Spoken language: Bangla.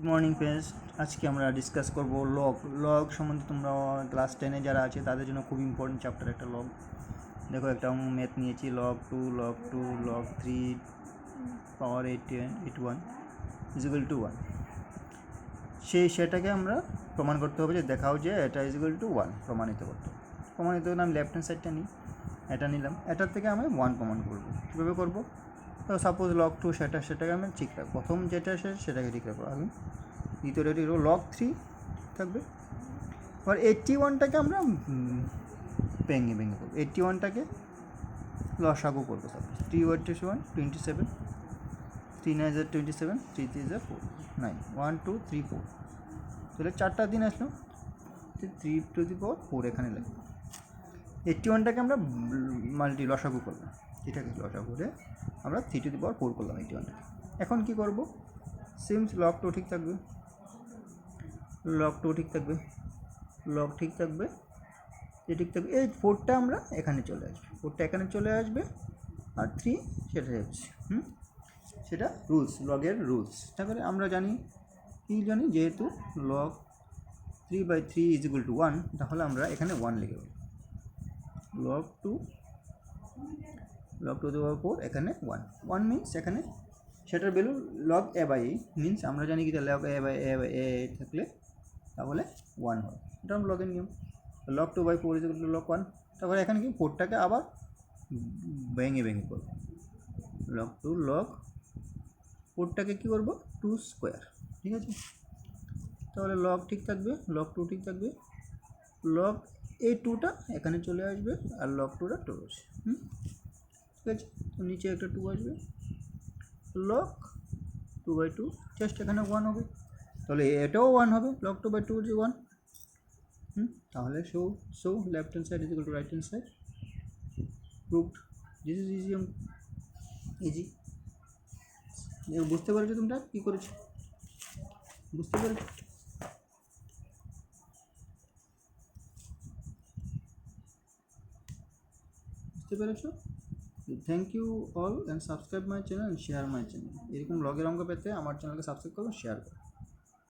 গুড মর্নিং ফ্রেন্ডস, আজকে আমরা ডিসকাস করব লগ সম্বন্ধে। তোমরা ক্লাস 10-এ যারা আছে তাদের জন্য খুব ইম্পর্টেন্ট চ্যাপ্টার একটা লগ। দেখো একটা ম্যাথ নিয়েছি, log 2 পাওয়ার 81 ইজিক্যাল টু 1। সেটাকে আমরা প্রমাণ করতে হবে, যে দেখাও যে এটা ইজিক্যাল টু 1 প্রমাণিত করতে হবে। প্রমাণিত করলে আমি লেফট হ্যান্ড সাইডটা নিই, এটা নিলাম, এটার থেকে আমি 1 প্রমাণ করব। কীভাবে করবো? তো সাপোজ log 2 সেটাকে আমি ঠিক রাখবো, প্রথম যেটা আসে সেটাকে ঠিক রাখবো আগে, দ্বিতীয়টা ঠিক রাখবো, log 3 থাকবে। আর 81টাকে আমরা ভেঙে করবো, 81টাকে লসাগু করবো। সাপোজ 3 × 1 27, 3 9 = 27, 3 3 = 4, 9 1 2 3 4। তাহলে 4টা দিন আসলো, 3⁴ এখানে লাগবে। 81টাকে আমরা লসাগু করলাম, এটাকে লসাগু করে আমরা 3⁴ করলাম 81টাকে। এখন কি করব? সিমস log 2 ঠিক থাকবে, log ঠিক থাকবে, ঠিক থাকবে। এই 4টা আমরা এখানে চলে আসবে, 4টা এখানে চলে আসবে, আর 3 সেটা যাচ্ছে। সেটা রুলস, লগের রুলস। তারপরে আমরা জানি যেহেতু log 3/3 = 1, তাহলে আমরা এখানে 1 লিখে দেবো। log 2 4 এখানে 1 মিনস এখানে সেটার ভ্যালু log a/a মিনস আমরা জানি কি log a/a থাকলে তাহলে 1 হয়। এটা আমরা লগের নিয়ম। log 2/4 = log 1। তারপরে এখানে কি 4টাকে আবার ভেঙে করব, log 4টাকে কী করবো? 2 স্কোয়ার। ঠিক আছে, তাহলে log ঠিক থাকবে, log 2 ঠিক থাকবে, log এই 2টা এখানে চলে আসবে, আর log 2টা 2 আসবে। ঠিক আছে, তো নিচে একটা 2 আসবে, log 2/2 জাস্ট এখানে 1 হবে, তাহলে এটাও 1 হবে, log 2/2 যে 1। তাহলে so left hand side = right hand side, proved. This is easy. বুঝতে পেরেছো তোমরা কী করেছো? বুঝতে পেরেছো? Thank you all, and subscribe my channel and share my channel. এরকম লগের অঙ্ক পেতে আমার চ্যানেলকে সাবস্ক্রাইব করুন, শেয়ার করুন।